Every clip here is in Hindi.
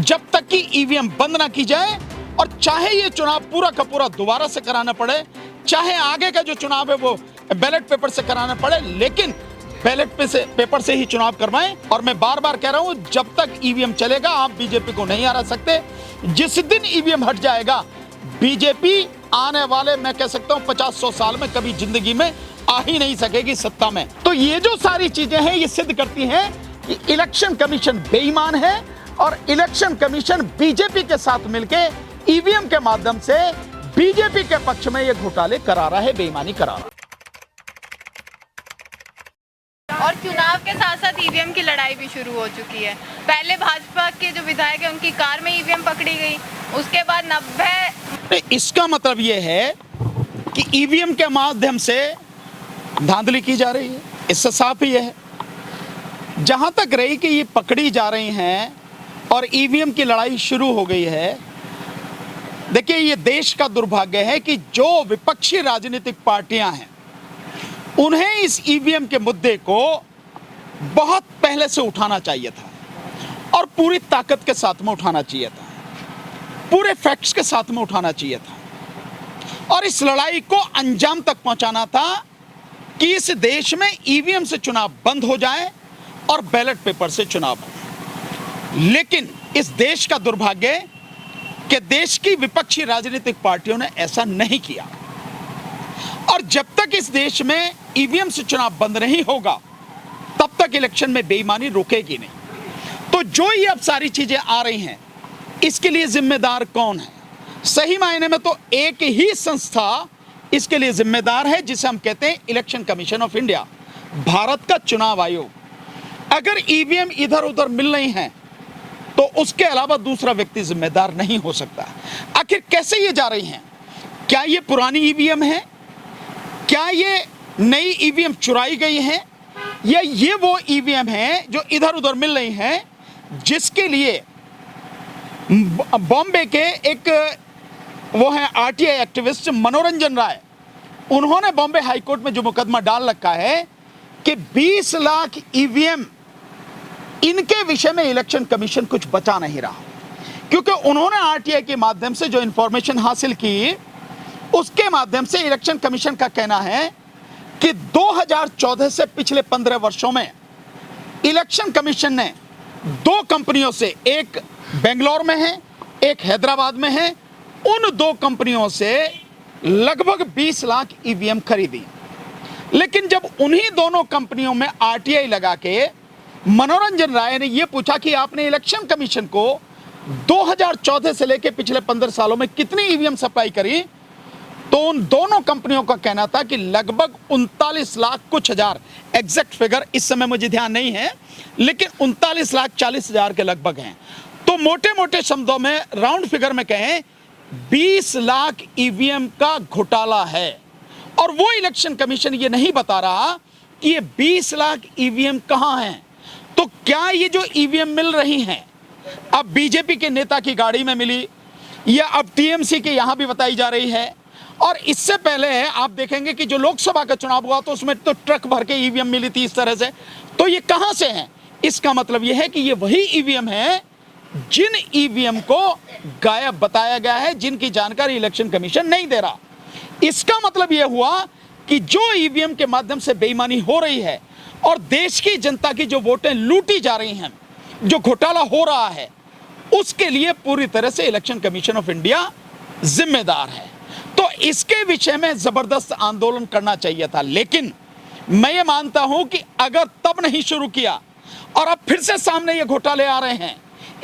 जब तक कि ईवीएम बंद ना की जाए, और चाहे ये चुनाव पूरा का पूरा दोबारा से कराना पड़े, चाहे आगे का जो चुनाव है वो बैलेट पेपर से कराना पड़े, लेकिन बैलेट पेपर से ही चुनाव करवाएं। और मैं बार बार कह रहा हूं, जब तक ईवीएम चलेगा आप बीजेपी को नहीं हरा सकते। जिस दिन ईवीएम हट जाएगा, बीजेपी आने वाले, मैं कह सकता हूं 50-100 साल में कभी जिंदगी में आ ही नहीं सकेगी सत्ता में। तो ये जो सारी चीजें हैं ये सिद्ध करती हैं कि इलेक्शन कमीशन बेईमान है, और इलेक्शन कमीशन बीजेपी के साथ मिलके ईवीएम के माध्यम से बीजेपी के पक्ष में ये घोटाले करा रहा है, बेईमानी करा रहा है। और चुनाव के साथ साथ ईवीएम की लड़ाई भी शुरू हो चुकी है। पहले भाजपा के जो विधायक है उनकी कार में ईवीएम पकड़ी गई, उसके बाद 90। इसका मतलब ये है कि ईवीएम के माध्यम से धांधली की जा रही है। इससे साफ ही है, जहां तक रही कि ये पकड़ी जा रही हैं और ईवीएम की लड़ाई शुरू हो गई है। देखिए, ये देश का दुर्भाग्य है कि जो विपक्षी राजनीतिक पार्टियां हैं उन्हें इस ईवीएम के मुद्दे को बहुत पहले से उठाना चाहिए था, और पूरी ताकत के साथ में उठाना चाहिए था, पूरे फैक्ट्स के साथ में उठाना चाहिए था, और इस लड़ाई को अंजाम तक पहुंचाना था कि इस देश में ईवीएम से चुनाव बंद हो जाए और बैलेट पेपर से चुनाव हो। लेकिन इस देश का दुर्भाग्य कि देश की विपक्षी राजनीतिक पार्टियों ने ऐसा नहीं किया, और जब तक इस देश में ईवीएम से चुनाव बंद नहीं होगा तब तक इलेक्शन में बेईमानी रुकेगी नहीं। तो जो ये अब सारी चीजें आ रही हैं, इसके लिए जिम्मेदार कौन है? सही मायने में तो एक ही संस्था इसके लिए जिम्मेदार है, जिसे हम कहते हैं election commission of India, Bharat का चुनाव आयोग। अगर ईवीएम इधर उधर मिल रही हैं तो उसके अलावा दूसरा व्यक्ति जिम्मेदार नहीं हो सकता। आखिर कैसे ये जा रही हैं? क्या ये पुरानी ईवीएम है? क्या ये नई ईवीएम चुराई गई है? या ये वो ईवीएम है जो इधर उधर मिल रही हैं, जिसके लिए बॉम्बे के एक वो है आरटीआई एक्टिविस्ट मनोरंजन राय, उन्होंने बॉम्बे हाईकोर्ट में जो मुकदमा डाल रखा है कि 20 लाख ईवीएम, इनके विषय में इलेक्शन कमीशन कुछ बचा नहीं रहा, क्योंकि उन्होंने आरटीआई के माध्यम से जो इंफॉर्मेशन हासिल की, उसके माध्यम से इलेक्शन कमीशन का कहना है कि 2014 से पिछले 15 वर्षों में इलेक्शन कमीशन ने 2 कंपनियों से, एक बेंगलोर में है, एक हैदराबाद में है, उन 2 कंपनियों से लगभग 20 लाख ईवीएम खरीदी। लेकिन जब उन्हीं दोनों कंपनियों में आरटीआई लगा के मनोरंजन राय ने यह पूछा कि आपने इलेक्शन कमीशन को 2014 से लेकर पिछले 15 सालों में कितनी ईवीएम सप्लाई करी, तो उन दोनों कंपनियों का कहना था कि लगभग 39 लाख कुछ हजार, एग्जैक्ट फिगर इस समय मुझे ध्यान नहीं है, लेकिन 39,40,000 के लगभग हैं। तो मोटे मोटे शब्दों में, राउंड फिगर में कहें, 20 लाख ईवीएम का घोटाला है। और वो इलेक्शन कमीशन ये नहीं बता रहा कि ये 20 लाख ईवीएम कहां हैं। तो क्या ये जो ईवीएम मिल रही हैं अब बीजेपी के नेता की गाड़ी में मिली, या अब टीएमसी के यहां भी बताई जा रही है, और इससे पहले आप देखेंगे कि जो लोकसभा का चुनाव हुआ तो उसमें तो ट्रक भर के ईवीएम मिली थी इस तरह से। तो ये कहां से हैं? इसका मतलब यह है कि ये वही ईवीएम है जिन ईवीएम को गायब बताया गया है, जिनकी जानकारी इलेक्शन कमीशन नहीं दे रहा। इसका मतलब यह हुआ कि जो ईवीएम के माध्यम से बेईमानी हो रही है और देश की जनता की जो वोटें लूटी जा रही हैं, जो घोटाला हो रहा है, उसके लिए पूरी तरह से इलेक्शन कमीशन ऑफ इंडिया जिम्मेदार है। तो इसके विषय में जबरदस्त आंदोलन करना चाहिए था, लेकिन मैं ये मानता हूं कि अगर तब नहीं शुरू किया और अब फिर से सामने ये घोटाले आ रहे हैं,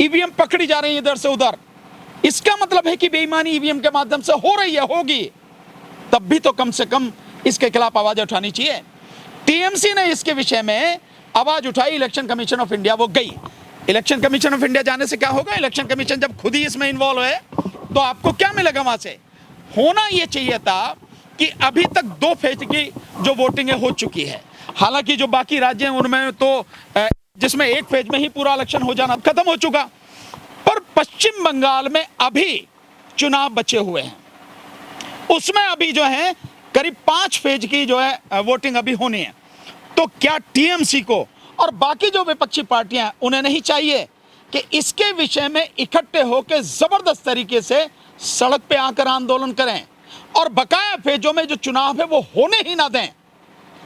ईवीएम पकड़ी जा रही है इधर से उधर, इसका मतलब है कि बेईमानी ईवीएम के माध्यम से हो रही है, होगी, तब भी तो कम से कम इसके खिलाफ आवाज उठानी चाहिए। टीएमसी ने इसके विषय में आवाज उठाई, इलेक्शन कमीशन ऑफ इंडिया वो गई। इलेक्शन कमीशन ऑफ इंडिया जाने से क्या होगा? इलेक्शन कमीशन जब खुद ही इसमें इन्वॉल्व है तो आपको क्या मिलेगा वहां से? होना यह चाहिए था कि अभी तक 2 फेज की जो वोटिंग हो चुकी है, हालांकि जो बाकी राज्य हैं उनमें तो जिसमें 1 फेज में ही पूरा इलेक्शन हो जाना खत्म हो चुका, पर पश्चिम बंगाल में अभी चुनाव बचे हुए हैं, उसमें अभी जो है करीब 5 फेज की जो है वोटिंग अभी होनी है। तो क्या टीएमसी को और बाकी जो विपक्षी पार्टियां, उन्हें नहीं चाहिए कि इसके विषय में इकट्ठे होकर जबरदस्त तरीके से सड़क पे आकर आंदोलन करें और बकाया फेजों में जो चुनाव है वो होने ही ना दें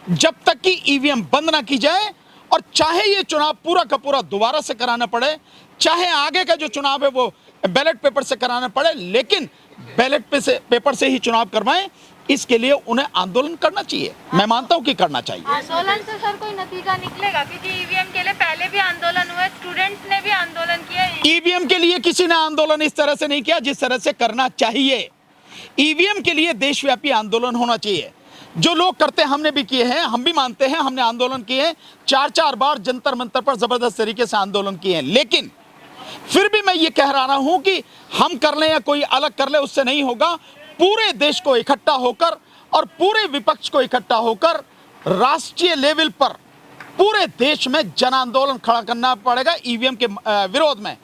जब तक कि ईवीएम बंद ना की जाए। और चाहे ये चुनाव पूरा का पूरा दोबारा से कराना पड़े, चाहे आगे का जो चुनाव है वो बैलेट पेपर से कराना पड़े, लेकिन बैलेट पेपर से ही चुनाव करवाएं। इसके लिए उन्हें आंदोलन करना चाहिए। मैं मानता हूं कि करना चाहिए। आंदोलन से सर कोई नतीजा निकलेगा? क्योंकि ईवीएम के लिए पहले भी आंदोलन हुआ, स्टूडेंट्स ने भी आंदोलन किया। ईवीएम के लिए किसी ने आंदोलन इस तरह से नहीं किया जिस तरह से करना चाहिए। ईवीएम के लिए देशव्यापी आंदोलन होना चाहिए। जो लोग करते हैं, हमने भी किए हैं, हम भी मानते हैं, हमने आंदोलन किए हैं, 4-4 बार जंतर मंतर पर जबरदस्त तरीके से आंदोलन किए हैं। लेकिन फिर भी मैं ये कह रहा हूं कि हम कर लें या कोई अलग कर ले, उससे नहीं होगा। पूरे देश को इकट्ठा होकर और पूरे विपक्ष को इकट्ठा होकर राष्ट्रीय लेवल पर पूरे देश में जन आंदोलन खड़ा करना पड़ेगा ईवीएम के विरोध में।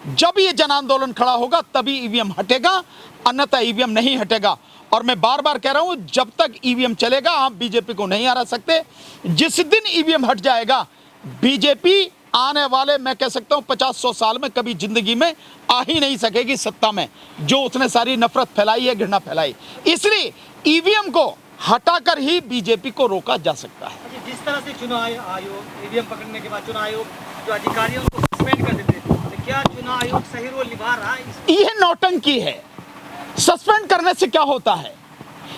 जब ये जन आंदोलन खड़ा होगा तभी ईवीएम हटेगा, अन्यथा ईवीएम नहीं हटेगा। और मैं बार बार कह रहा हूं, जब तक ईवीएम चलेगा आप बीजेपी को नहीं हरा सकते। जिस दिन ईवीएम हट जाएगा, बीजेपी आने वाले, मैं कह सकता हूं 50-100 साल में कभी जिंदगी में आ ही नहीं सकेगी सत्ता में, जो उसने सारी नफरत फैलाई है, घृणा फैलाई। इसलिए ईवीएम को हटाकर ही बीजेपी को रोका जा सकता है। जिस तरह से चुनाव आयोग ईवीएम पकड़ने के बाद चुनाव आयोग जो अधिकारी हैं उनको सस्पेंड कर देते, तो क्या चुनाव आयोग सही रोल निभा रहा है? यह नौटंकी है। सस्पेंड करने से क्या होता है?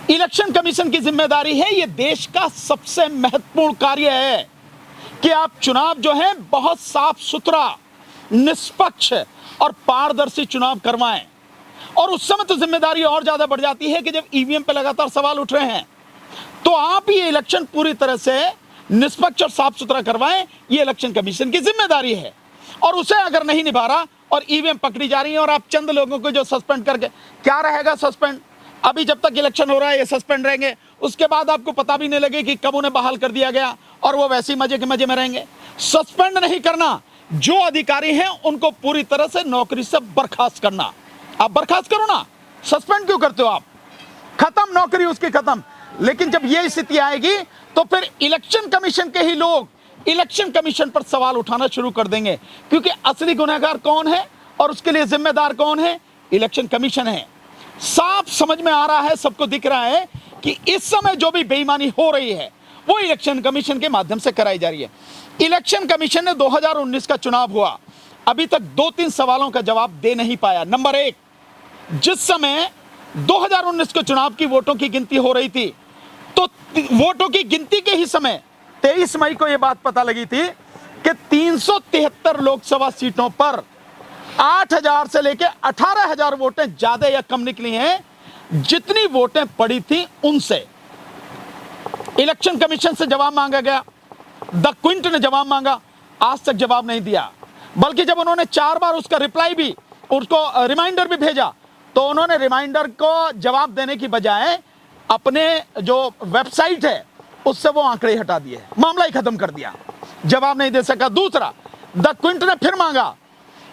इलेक्शन कमीशन की जिम्मेदारी है, यह देश का सबसे महत्वपूर्ण कार्य है कि आप चुनाव जो है बहुत साफ सुथरा, निष्पक्ष और पारदर्शी चुनाव करवाएं। और उस समय तो जिम्मेदारी और ज्यादा बढ़ जाती है कि जब ईवीएम पे लगातार सवाल उठ रहे हैं, तो आप ये इलेक्शन पूरी तरह से निष्पक्ष और साफ सुथरा करवाएं। ये इलेक्शन कमीशन की जिम्मेदारी है। और उसे अगर नहीं निभा रहा और ईवीएम पकड़ी जा रही है और आप चंद लोगों को जो सस्पेंड करके, क्या रहेगा सस्पेंड? अभी जब तक इलेक्शन हो रहा है ये सस्पेंड रहेंगे, उसके बाद आपको पता भी नहीं लगे कि कब उन्हें बहाल कर दिया गया और वो वैसे ही मजे के मजे में रहेंगे। सस्पेंड नहीं करना, जो अधिकारी हैं उनको पूरी तरह से नौकरी से बर्खास्त करना। आप बर्खास्त करो ना, सस्पेंड क्यों करते हो आप? खत्म नौकरी उसकी, खत्म। लेकिन जब ये स्थिति आएगी तो फिर इलेक्शन कमीशन के ही लोग इलेक्शन कमीशन पर सवाल उठाना शुरू कर देंगे, क्योंकि असली गुनहगार कौन है और उसके लिए जिम्मेदार कौन है? इलेक्शन कमीशन है। साफ समझ में आ रहा है, सबको दिख रहा है कि इस समय जो भी बेईमानी हो रही है वो इलेक्शन कमीशन के माध्यम से कराई जा रही है। इलेक्शन कमीशन ने 2019 का चुनाव हुआ, अभी तक 2-3 सवालों का जवाब दे नहीं पाया। नंबर 1, जिस समय 2019 के चुनाव की वोटों की गिनती हो रही थी, तो वोटों की गिनती के ही समय 23 मई को यह बात पता लगी थी कि 373 लोकसभा सीटों पर 8,000 से लेकर 18,000 वोटें ज्यादा या कम निकली हैं जितनी वोटें पड़ी थी उनसे। इलेक्शन कमीशन से जवाब मांगा गया, द क्विंट ने जवाब मांगा, आज तक जवाब नहीं दिया। बल्कि जब उन्होंने 4 बार उसका रिप्लाई भी, उसको रिमाइंडर भी भेजा, तो उन्होंने रिमाइंडर को जवाब देने की बजाय अपने जो वेबसाइट है उससे वो आंकड़े हटा दिए, मामला ही खत्म कर दिया, जवाब नहीं दे सका। दूसरा, द क्विंट ने फिर मांगा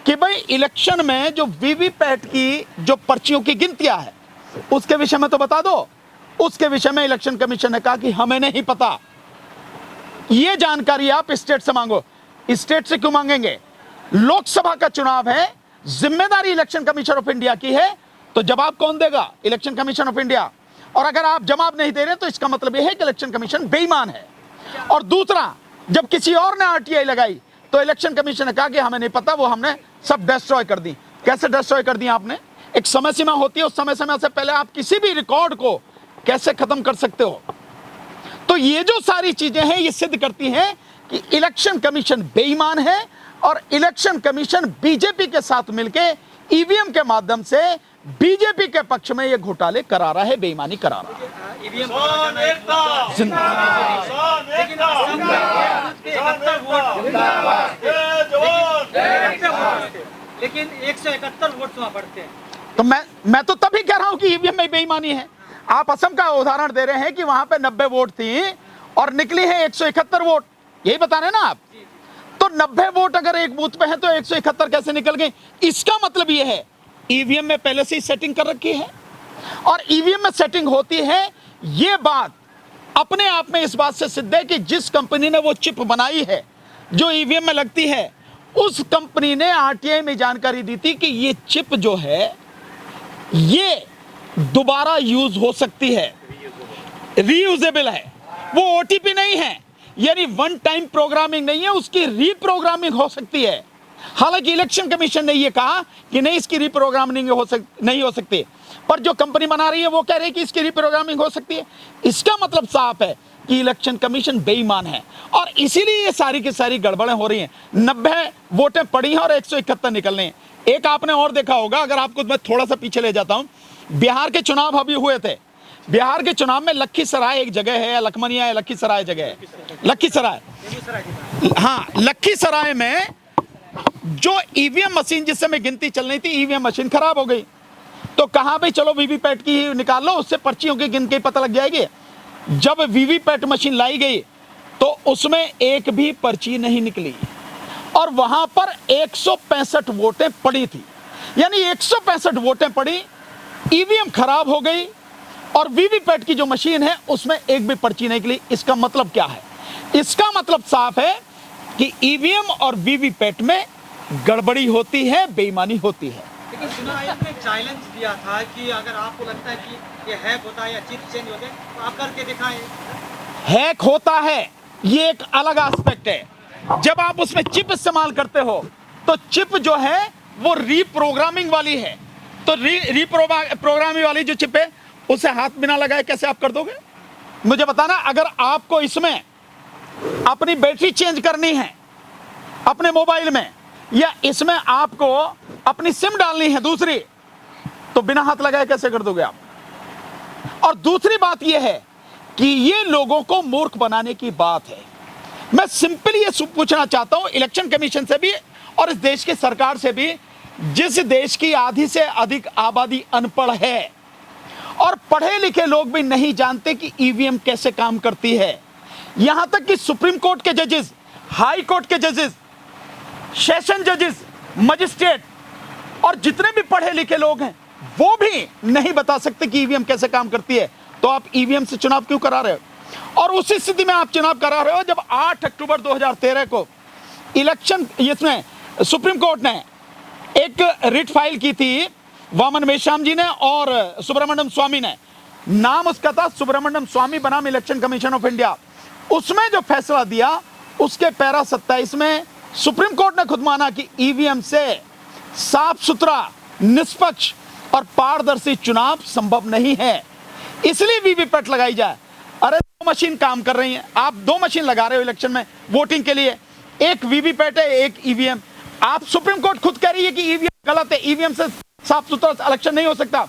कि भाई इलेक्शन में जो वीवीपैट की जो पर्चियों की गिनतियां है उसके विषय में तो बता दो। उसके विषय में इलेक्शन कमीशन ने कहा कि हमें नहीं पता, ये जानकारी आप स्टेट से मांगो। स्टेट से क्यों मांगेंगे? लोकसभा का चुनाव है, जिम्मेदारी इलेक्शन कमीशन ऑफ इंडिया की है, तो जवाब कौन देगा? Election commission of India. और अगर आप जवाब नहीं दे रहे तो इसका मतलब यह है कि इलेक्शन कमीशन बेईमान है। और दूसरा, जब किसी और ने आरटीआई लगाई तो इलेक्शन कमीशन ने कहा कि हमें नहीं पता, वो हमने सब डिस्ट्रॉय कर दी। कैसे डिस्ट्रॉय कर दी आपने? एक समय सीमा होती है, उस समय से पहले आप किसी भी रिकॉर्ड को कैसे खत्म कर सकते हो? तो ये जो सारी चीजें हैं ये सिद्ध करती हैं कि इलेक्शन कमीशन बेईमान है और इलेक्शन कमीशन बीजेपी के साथ मिलकर ईवीएम के माध्यम से बीजेपी के पक्ष में ये घोटाले करा रहा है, बेईमानी करा रहा है। ईवीएम लेकिन 171 वोट वहां पड़ते हैं। तो मैं तो तभी कह रहा हूं कि ईवीएम में बेईमानी है। आप असम का उदाहरण दे रहे हैं कि वहां पे 90 वोट थी और निकली है 171 वोट, यही बता रहे ना आप? तो 90 वोट अगर एक बूथ पे है तो 171 कैसे निकल गए? इसका मतलब यह है ईवीएम में पहले से ही सेटिंग कर रखी है। और ईवीएम में सेटिंग होती है, यह बात अपने आप में इस बात से सिद्ध है कि जिस कंपनी ने वो चिप बनाई है जो ईवीएम में लगती है, उस कंपनी ने आरटीआई में जानकारी दी थी कि ये चिप जो है ये दोबारा यूज हो सकती है, रीयूजेबल है, वो ओटीपी नहीं है, यानी वन टाइम प्रोग्रामिंग नहीं है, उसकी रीप्रोग्रामिंग हो सकती है। हालांकि इलेक्शन कमीशन ने यह कहा कि नहीं, इसकी रीप्रोग्रामिंग नहीं हो सकती, पर जो कंपनी बना रही है वो कह रही है कि इसकी रीप्रोग्रामिंग हो सकती है। इसका मतलब साफ है कि इलेक्शन कमीशन बेईमान है और इसीलिए ये सारी की सारी गड़बड़ें हो रही हैं। 90 वोटें पड़ी हैं और 171 निकलने हैं। एक आपने और देखा होगा, अगर आपको मैं थोड़ा सा पीछे ले जाता हूं, बिहार के चुनाव अभी हुए थे। बिहार के चुनाव में लखीसराय एक जगह है, लखमनिया है, लखीसराय जगह है, लखीसराय, हाँ, लखीसराय में जो ईवीएम मशीन जिस समय गिनती चल रही थी, ईवीएम मशीन खराब हो गई। तो कहा भाई चलो वीवीपैट की ही निकाल लो, उससे पर्चियों की गिन के पता लग जाएगी। जब वीवीपैट मशीन लाई गई तो उसमें एक भी पर्ची नहीं निकली और वहां पर 165 वोटें पड़ी थी, यानी 165 वोटें पड़ी, ईवीएम खराब हो गई और वीवीपैट की जो मशीन है उसमें एक भी पर्ची नहीं निकली। इसका मतलब क्या है? इसका मतलब साफ है कि ईवीएम और वीवीपैट में गड़बड़ी होती है, बेईमानी होती है। लेकिन चुनाव आयोग ने चैलेंज दिया था कि अगर आपको लगता है कि ये हैक होता है या चिप चेंज होते हैं तो आप करके दिखाएं। हैक होता है ये एक अलग एस्पेक्ट है। जब आप उसमें चिप इस्तेमाल करते हो तो चिप जो है वो रीप्रोग्रामिंग वाली है, तो रीप्रोग्रामिंग वाली जो चिप है उसे हाथ बिना लगाए कैसे आप कर दोगे? मुझे बताना। अगर आपको इसमें अपनी बैटरी चेंज करनी है अपने मोबाइल में, या इसमें आपको अपनी सिम डालनी है दूसरी, तो बिना हाथ लगाए कैसे कर दोगे आप? और दूसरी बात यह है कि ये लोगों को मूर्ख बनाने की बात है। मैं सिंपली ये पूछना चाहता हूं इलेक्शन कमीशन से भी और इस देश की सरकार से भी, जिस देश की आधी से अधिक आबादी अनपढ़ है और पढ़े लिखे लोग भी नहीं जानते कि ईवीएम कैसे काम करती है, यहां तक कि सुप्रीम कोर्ट के जजेस, हाई कोर्ट के जजेस, सेशन जजेस, मजिस्ट्रेट और जितने भी पढ़े लिखे लोग हैं वो भी नहीं बता सकते कि ईवीएम कैसे काम करती है। तो आप ईवीएम से चुनाव क्यों करा रहे हो? और उसी स्थिति में आप चुनाव करा रहे हो जब 8 अक्टूबर 2013 को इलेक्शन, इसमें सुप्रीम कोर्ट ने एक रिट फाइल की थी, वामन मेश्राम जी ने और सुब्रमण्यम स्वामी ने। नाम उसका था सुब्रमण्यम स्वामी बनाम इलेक्शन कमीशन ऑफ इंडिया। उसमें जो फैसला दिया उसके पैरा 27 में सुप्रीम कोर्ट ने खुद माना कि ईवीएम से साफ सुथरा, निष्पक्ष और पारदर्शी चुनाव संभव नहीं है, इसलिए वीवीपैट लगाई जाए। अरे 2 मशीन काम कर रही हैं, आप 2 मशीन लगा रहे हो इलेक्शन में वोटिंग के लिए, एक वीवीपैट है, एक ईवीएम। आप सुप्रीम कोर्ट खुद कह रही है कि ईवीएम गलत है, ईवीएम से साफ सुथरा इलेक्शन नहीं हो सकता।